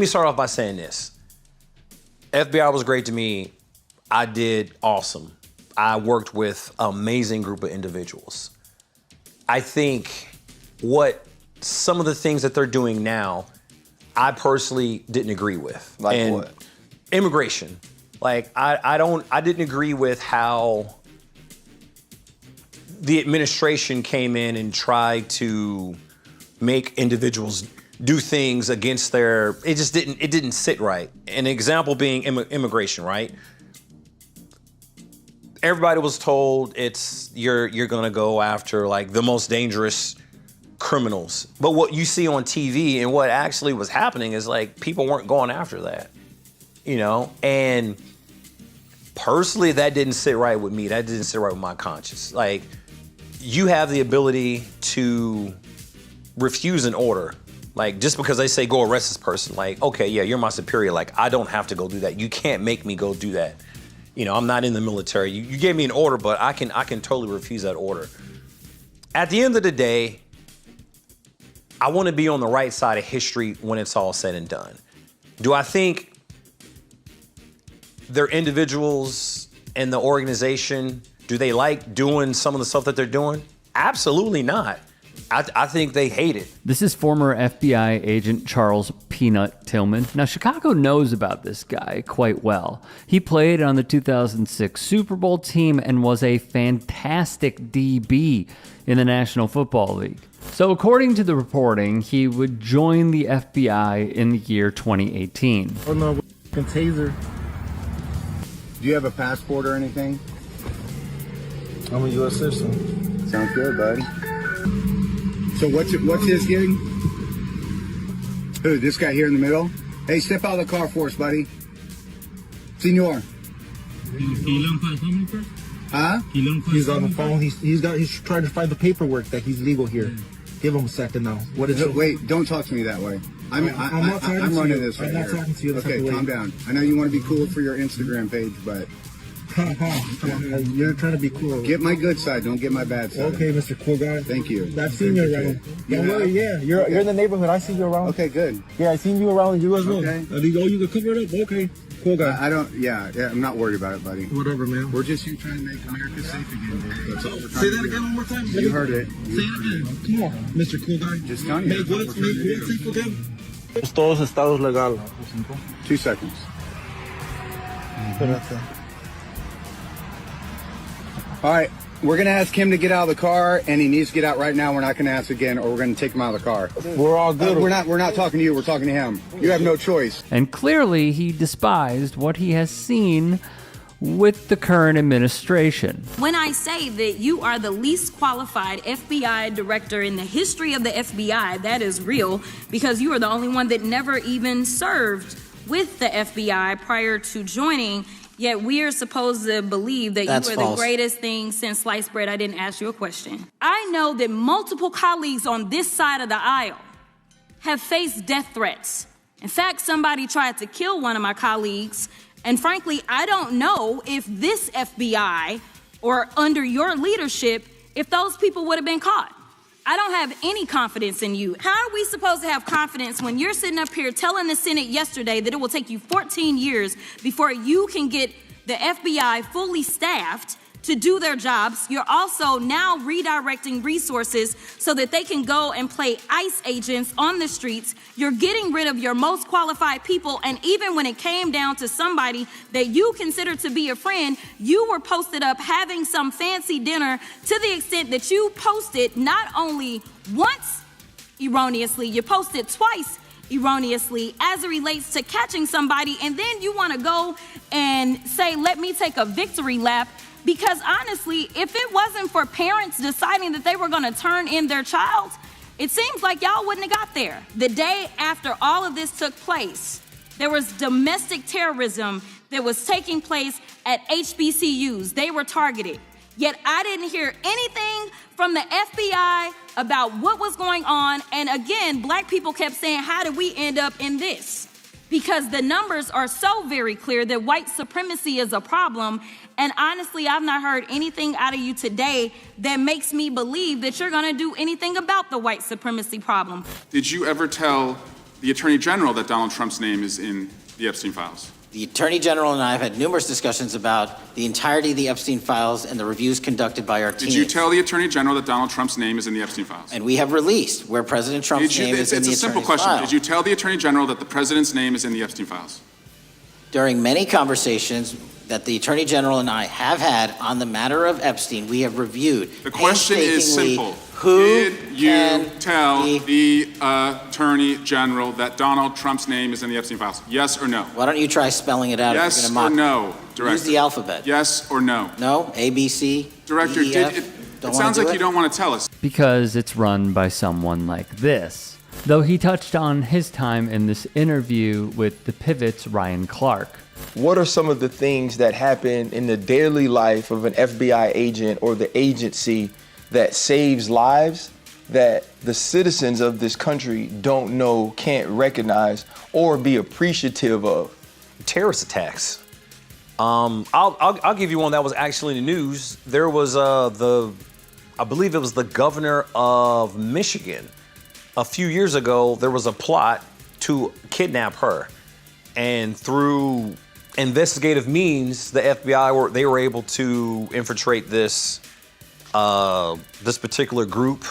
me start off by saying this. FBI was great to me. I did awesome. I worked with an amazing group of individuals. I think what some of the things that they're doing now, I personally didn't agree with. Like what? Immigration. Like, I didn't agree with how the administration came in and tried to make individuals do things against it didn't sit right. An example being immigration, right? Everybody was told you're gonna go after like the most dangerous criminals. But what you see on TV and what actually was happening is like people weren't going after that, you know? And personally, that didn't sit right with me. That didn't sit right with my conscience. Like, you have the ability to refuse an order. Like, just because they say go arrest this person, like, okay, yeah, you're my superior. Like, I don't have to go do that. You can't make me go do that. You know, I'm not in the military. You gave me an order, but I can totally refuse that order. At the end of the day, I want to be on the right side of history when it's all said and done. Do I think they're individuals in the organization? Do they like doing some of the stuff that they're doing? Absolutely not. I think they hate it. This is former FBI agent Charles Peanut Tillman. Now, Chicago knows about this guy quite well. He played on the 2006 Super Bowl team and was a fantastic DB in the National Football League. So according to the reporting, he would join the FBI in the year 2018. Oh no, taser. Do you have a passport or anything? I'm a U.S. citizen. Sounds good, buddy. So what's his gig? Who, this guy here in the middle? Hey, step out of the car for us, buddy. Senor. Huh? He's on the phone. He's trying to find the paperwork that he's legal here. Give him a second now. What is it? Wait, don't talk to me that way. I'm running this right here. I'm not talking to you. Okay, calm down. I know you want to be cool for your Instagram page, but you're trying to be cool. Get my good side, don't get my bad side. Okay, Mr. Cool Guy. Thank you. I've seen you around. Don't worry, yeah. You're in the neighborhood. I see you around. Okay, good. Yeah, I seen you around. You as well. Okay. You can cover it up. Okay. Cool guy. I'm not worried about it, buddy. Whatever, man. We're just here trying to make America safe again, dude. That's all we're trying Say to that do. again one more time. You heard it. Say it again. Come on, Mr. Cool Guy. Just telling you. Make what safe again? Todos estados legal. 2 seconds. All right, we're going to ask him to get out of the car, and he needs to get out right now. We're not going to ask again, or we're going to take him out of the car. We're all good. We're not talking to you. We're talking to him. You have no choice. And clearly he despised what he has seen with the current administration. When I say that you are the least qualified FBI director in the history of the FBI, that is real, because you are the only one that never even served with the FBI prior to joining. Yet we are supposed to believe that That's you are false. the greatest thing since sliced bread. I didn't ask you a question. I know that multiple colleagues on this side of the aisle have faced death threats. In fact, somebody tried to kill one of my colleagues. And frankly, I don't know if this FBI or under your leadership, if those people would have been caught. I don't have any confidence in you. How are we supposed to have confidence when you're sitting up here telling the Senate yesterday that it will take you 14 years before you can get the FBI fully staffed to do their jobs? You're also now redirecting resources so that they can go and play ICE agents on the streets. You're getting rid of your most qualified people. And even when it came down to somebody that you consider to be a friend, you were posted up having some fancy dinner to the extent that you posted not only once erroneously, you posted twice erroneously as it relates to catching somebody. And then you want to go and say, let me take a victory lap. Because honestly, if it wasn't for parents deciding that they were going to turn in their child, it seems like y'all wouldn't have got there. The day after all of this took place, there was domestic terrorism that was taking place at HBCUs. They were targeted. Yet I didn't hear anything from the FBI about what was going on. And again, black people kept saying, how did we end up in this? Because the numbers are so very clear that white supremacy is a problem. And honestly, I've not heard anything out of you today that makes me believe that you're going to do anything about the white supremacy problem. Did you ever tell the Attorney General that Donald Trump's name is in the Epstein files? The Attorney General and I have had numerous discussions about the entirety of the Epstein files and the reviews conducted by our team. Did you tell the Attorney General that Donald Trump's name is in the Epstein files? And we have released where President Trump's name is in the It's a simple question. file. Did you tell the Attorney General that the President's name is in the Epstein files? During many conversations that the Attorney General and I have had on the matter of Epstein, we have reviewed The question is painstakingly simple. who Did you can tell be- the Attorney General that Donald Trump's name is in the Epstein files? Yes or no? Why don't you try spelling it out if Yes you're or going to mock? no, Director? Use the alphabet. Yes or no? No? A, B, C, Director, D, E, F? it Don't sounds wanna like do you don't want to tell us. Because it's run by someone like this. Though he touched on his time in this interview with the Pivot's Ryan Clark. What are some of the things that happen in the daily life of an FBI agent or the agency that saves lives that the citizens of this country don't know, can't recognize, or be appreciative of? Terrorist attacks. I'll give you one that was actually in the news. There was I believe it was the governor of Michigan. A few years ago, there was a plot to kidnap her, and through investigative means, the FBI were able to infiltrate this particular group,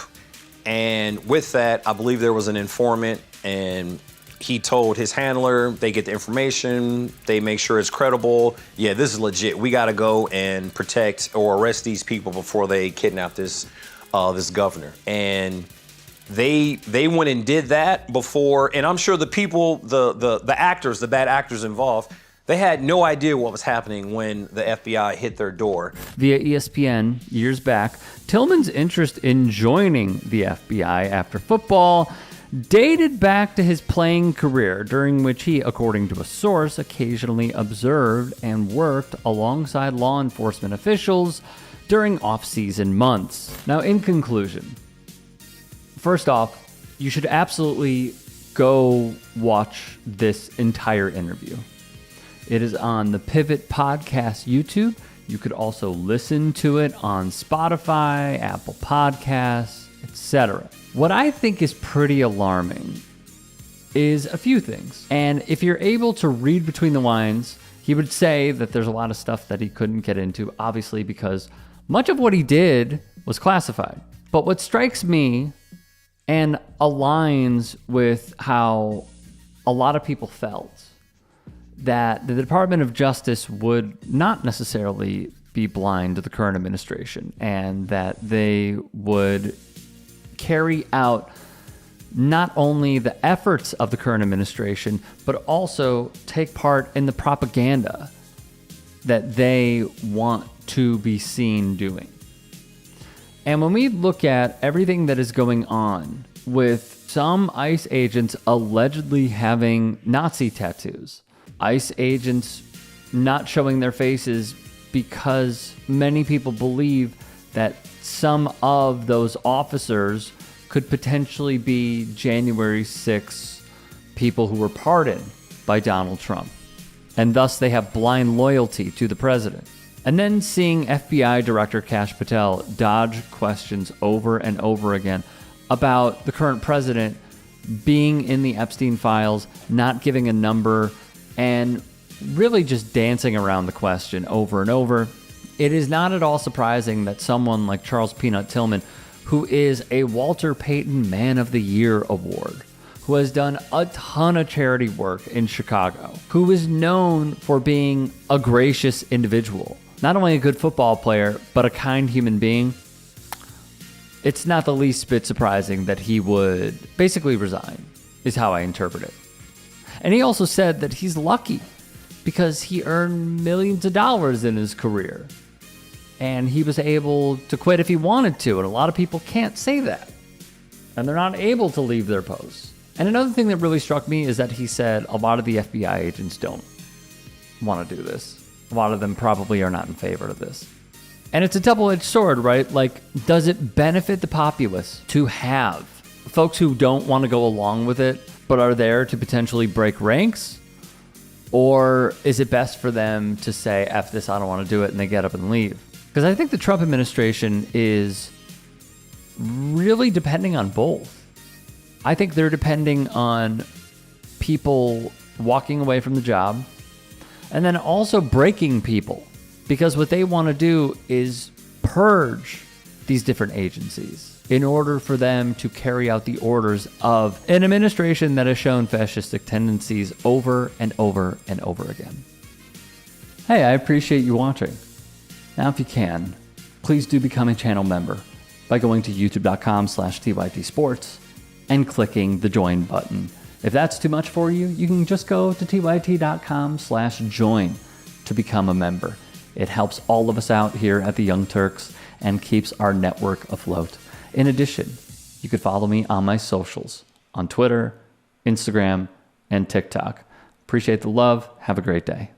and with that, I believe there was an informant, and he told his handler, they get the information, they make sure it's credible. Yeah, this is legit. We got to go and protect or arrest these people before they kidnap this governor. And they went and did that before, and I'm sure the people, the actors, the bad actors involved, they had no idea what was happening when the FBI hit their door. Via ESPN years back, Tillman's interest in joining the FBI after football dated back to his playing career, during which he, according to a source, occasionally observed and worked alongside law enforcement officials during off-season months. Now, in conclusion, first off, you should absolutely go watch this entire interview. It is on the Pivot Podcast YouTube. You could also listen to it on Spotify, Apple Podcasts, etc. What I think is pretty alarming is a few things. And if you're able to read between the lines, he would say that there's a lot of stuff that he couldn't get into, obviously, because much of what he did was classified. But what strikes me and aligns with how a lot of people felt, that the Department of Justice would not necessarily be blind to the current administration, and that they would carry out not only the efforts of the current administration, but also take part in the propaganda that they want to be seen doing. And when we look at everything that is going on with some ICE agents allegedly having Nazi tattoos, ICE agents not showing their faces because many people believe that some of those officers could potentially be January 6 people who were pardoned by Donald Trump, and thus they have blind loyalty to the president. And then seeing FBI Director Kash Patel dodge questions over and over again about the current president being in the Epstein files, not giving a number, and really just dancing around the question over and over. It is not at all surprising that someone like Charles Peanut Tillman, who is a Walter Payton Man of the Year award, who has done a ton of charity work in Chicago, who is known for being a gracious individual, not only a good football player, but a kind human being, it's not the least bit surprising that he would basically resign, is how I interpret it. And he also said that he's lucky because he earned millions of dollars in his career, and he was able to quit if he wanted to, and a lot of people can't say that, and they're not able to leave their posts. And another thing that really struck me is that he said a lot of the FBI agents don't want to do this. A lot of them probably are not in favor of this. And it's a double-edged sword, right? Like, does it benefit the populace to have folks who don't want to go along with it, but are there to potentially break ranks? Or is it best for them to say, F this, I don't want to do it, and they get up and leave? Because I think the Trump administration is really depending on both. I think they're depending on people walking away from the job, and then also breaking people, because what they want to do is purge these different agencies in order for them to carry out the orders of an administration that has shown fascistic tendencies over and over and over again. Hey, I appreciate you watching. Now, if you can, please do become a channel member by going to youtube.com/TYTsports and clicking the join button. If that's too much for you, you can just go to tyt.com/join to become a member. It helps all of us out here at the Young Turks and keeps our network afloat. In addition, you could follow me on my socials on Twitter, Instagram, and TikTok. Appreciate the love. Have a great day.